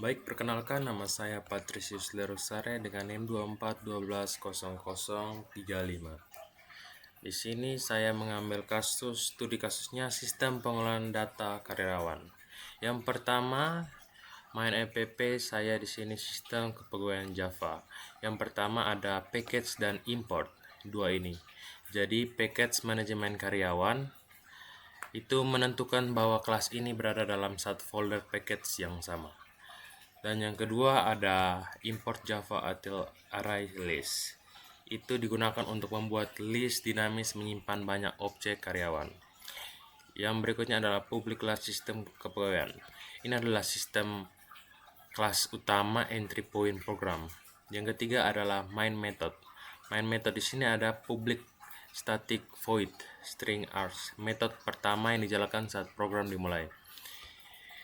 Baik, perkenalkan nama saya Patricius Lerusare dengan NIM 24120035. Di sini saya mengambil studi kasusnya sistem pengolahan data karyawan. Yang pertama, main app saya di sini sistem kepegawaian Java. Yang pertama ada package dan import, dua ini. Jadi package manajemen karyawan itu menentukan bahwa kelas ini berada dalam satu folder package yang sama. Dan yang kedua ada import Java atau array list. Itu digunakan untuk membuat list dinamis menyimpan banyak objek karyawan. Yang berikutnya adalah public class system kepegawaian. Ini adalah sistem kelas utama entry point program. Yang ketiga adalah main method. Main method di sini ada public static void string args. Metode pertama yang dijalankan saat program dimulai.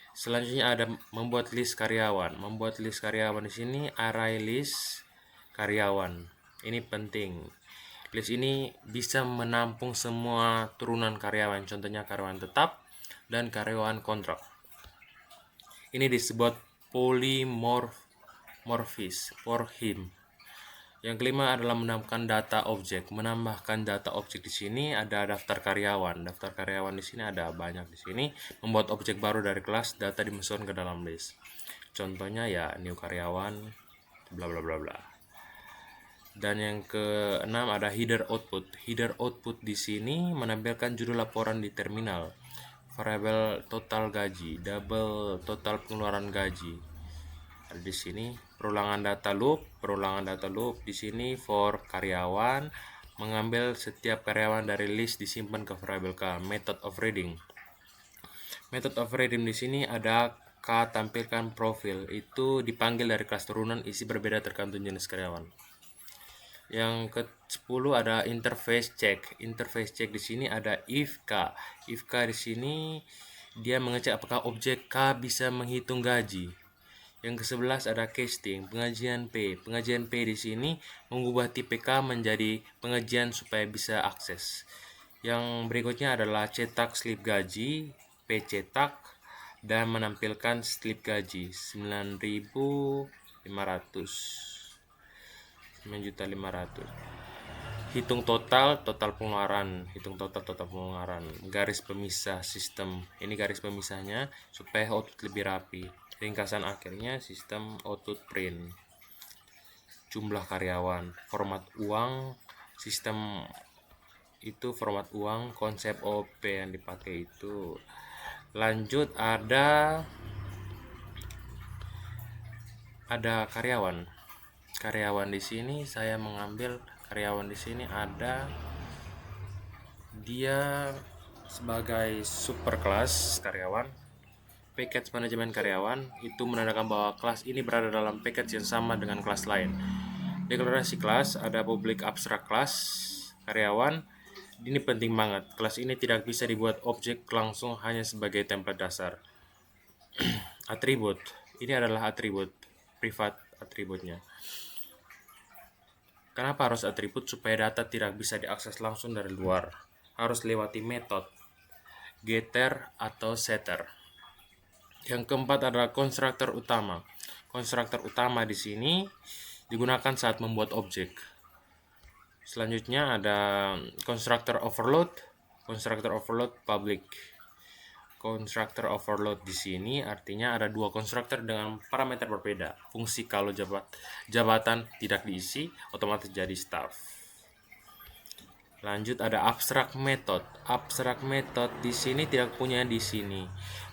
Selanjutnya ada membuat list karyawan. Membuat list karyawan di sini array list karyawan. Ini penting. List ini bisa menampung semua turunan karyawan, contohnya karyawan tetap dan karyawan kontrak. Ini disebut polymorphis for him. Yang kelima adalah menambahkan data objek. Menambahkan data objek di sini ada daftar karyawan. Daftar karyawan di sini ada banyak di sini. Membuat objek baru dari kelas, data dimasukkan ke dalam list. Contohnya ya new karyawan, bla bla bla bla. Dan yang keenam ada header output. Header output di sini menampilkan judul laporan di terminal, variabel total gaji, double total pengeluaran gaji. Ada di sini perulangan data loop di sini for karyawan, mengambil setiap karyawan dari list disimpan ke variabel k. Method of reading. Method of reading di sini ada k tampilkan profil, itu dipanggil dari kelas turunan, isi berbeda tergantung jenis karyawan. Yang ke-10 ada interface check. Interface check di sini ada if k. If k di sini dia mengecek apakah objek k bisa menghitung gaji. Yang ke-11 ada casting, pengajian P. Pengajian P di sini mengubah tipe K menjadi pengajian supaya bisa akses. Yang berikutnya adalah cetak slip gaji, P cetak dan menampilkan slip gaji 9.500. 9.500. Hitung total pengeluaran, garis pemisah sistem. Ini garis pemisahnya supaya output lebih rapi. Ringkasan akhirnya sistem output print. Jumlah karyawan, format uang, sistem itu format uang, konsep OP yang dipakai itu. Lanjut ada karyawan. Karyawan di sini saya mengambil karyawan di sini ada dia sebagai superkelas karyawan. Package manajemen karyawan itu menandakan bahwa kelas ini berada dalam package yang sama dengan kelas lain. Deklarasi kelas ada public abstract class karyawan. Ini penting banget. Kelas ini tidak bisa dibuat objek langsung, hanya sebagai template dasar. Atribut. Ini adalah atribut privat atributnya. Kenapa harus atribut? Supaya data tidak bisa diakses langsung dari luar. Harus lewati metode getter atau setter. Yang keempat adalah konstruktor utama. Konstruktor utama di sini digunakan saat membuat objek. Selanjutnya ada konstruktor overload. Konstruktor overload public. Konstruktor overload di sini artinya ada dua konstruktor dengan parameter berbeda. Fungsi kalau jabatan tidak diisi, otomatis jadi staff. Lanjut ada abstract method. Abstract method di sini tidak punya di sini.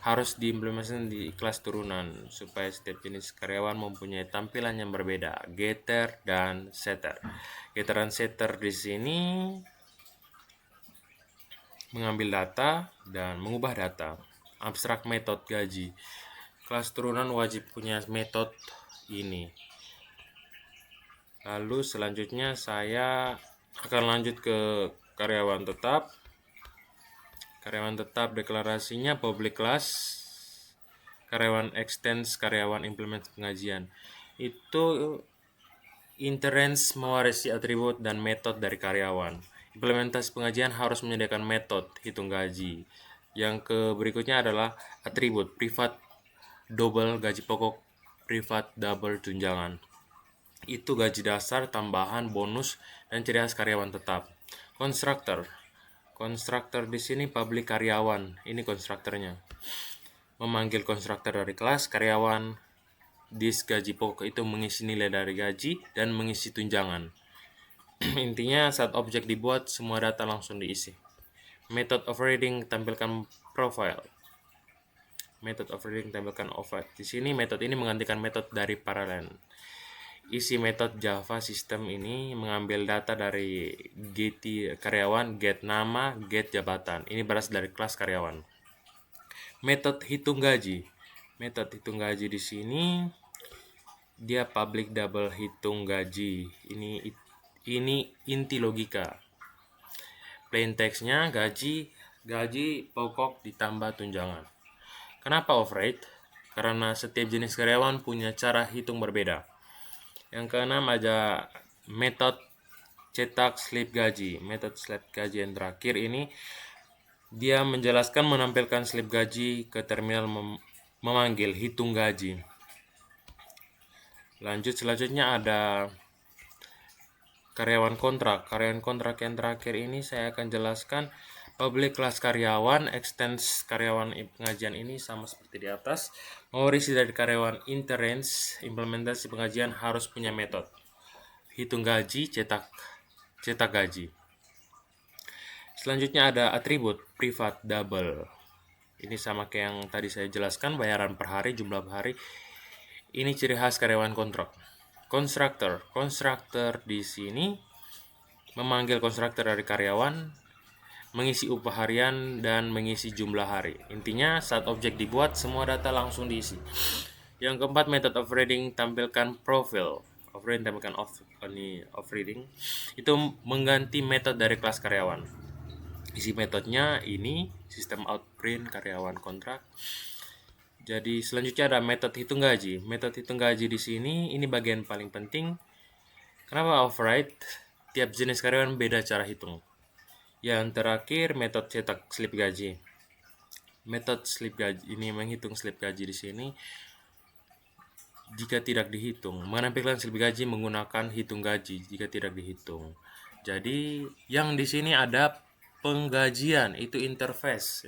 Harus diimplementasikan di kelas turunan supaya setiap jenis karyawan mempunyai tampilan yang berbeda. Getter dan setter. Getter dan setter di sini mengambil data dan mengubah data. Abstract method gaji. Kelas turunan wajib punya metode ini. Lalu selanjutnya saya akan lanjut ke karyawan tetap. Karyawan tetap deklarasinya public class, karyawan extends, karyawan implement pengajian. Itu interrange mewarisi atribut dan metode dari karyawan. Implementasi pengajian harus menyediakan metode hitung gaji. Yang berikutnya adalah atribut privat double gaji pokok privat, double, tunjangan. Itu gaji dasar, tambahan, bonus, dan ciri khas karyawan tetap. Kontraktor. Kontraktor di sini publik karyawan. Ini kontraktornya. Memanggil kontraktor dari kelas karyawan. Dis gaji pokok itu mengisi nilai dari gaji dan mengisi tunjangan. Intinya saat objek dibuat semua data langsung diisi. Method overriding tampilkan profile. Method overriding tampilkan override. Di sini metode ini menggantikan metode dari paralel. Isi metode Java sistem ini mengambil data dari get karyawan, get nama, get jabatan. Ini berasal dari kelas karyawan. Metode hitung gaji. Metode hitung gaji di sini dia public double hitung gaji. Ini inti logika. Plain textnya gaji pokok ditambah tunjangan. Kenapa override? Karena setiap jenis karyawan punya cara hitung berbeda. Yang keenam ada metode cetak slip gaji. Metode slip gaji yang terakhir ini dia menjelaskan menampilkan slip gaji ke terminal memanggil hitung gaji. Selanjutnya ada karyawan kontrak. Karyawan kontrak yang terakhir ini saya akan jelaskan public kelas karyawan, extends karyawan pengajian ini sama seperti di atas. Mewarisi dari karyawan interrange, implementasi pengajian harus punya metode. Hitung gaji, cetak gaji. Selanjutnya ada atribut, privat, double. Ini sama kayak yang tadi saya jelaskan, bayaran per hari, jumlah per hari. Ini ciri khas karyawan kontrak. Kontraktor di sini memanggil kontraktor dari karyawan, mengisi upah harian dan mengisi jumlah hari. Intinya saat objek dibuat semua data langsung diisi. Yang keempat, method overriding tampilkan profile. Overriding tampilkan overriding itu mengganti metode dari kelas karyawan. Isi metodenya ini sistem outprint karyawan kontrak. Jadi selanjutnya ada metode hitung gaji. Metode hitung gaji di sini ini bagian paling penting. Kenapa override? Tiap jenis karyawan beda cara hitung. Yang terakhir metode cetak slip gaji. Metode slip gaji ini menghitung slip gaji di sini. Jika tidak dihitung, menampilkan slip gaji menggunakan hitung gaji jika tidak dihitung. Jadi yang di sini ada penggajian, itu interface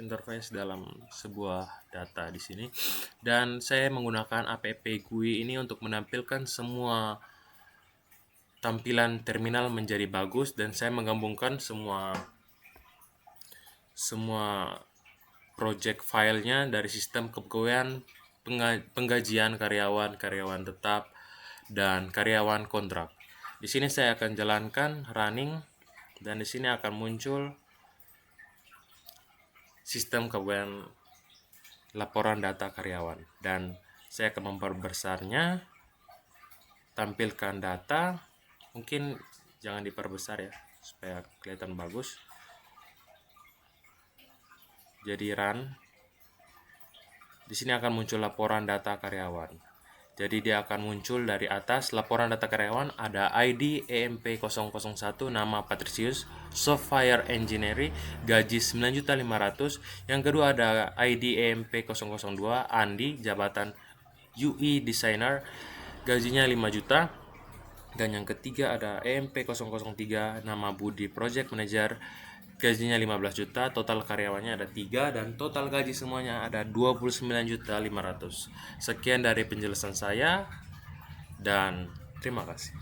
dalam sebuah data di sini. Dan saya menggunakan app GUI ini untuk menampilkan semua tampilan terminal menjadi bagus, dan saya menggabungkan semua project filenya dari sistem kepegawaian, penggajian karyawan tetap, dan karyawan kontrak. Di sini saya akan jalankan running, dan di sini akan muncul sistem kepegawaian laporan data karyawan. Dan saya akan memperbesarnya, tampilkan data, mungkin jangan diperbesar ya, supaya kelihatan bagus. Jadi run. Di sini akan muncul laporan data karyawan. Jadi dia akan muncul dari atas laporan data karyawan, ada ID EMP001, nama Patricius, Software Engineering, gaji 9.500.000. Yang kedua ada ID EMP002, Andi, jabatan UI Designer, gajinya 5 juta. Dan yang ketiga ada EMP003, nama Budi, Project Manager, gajinya 15 juta, total karyawannya ada 3, dan total gaji semuanya ada 29.500.000. Sekian dari penjelasan saya, dan terima kasih.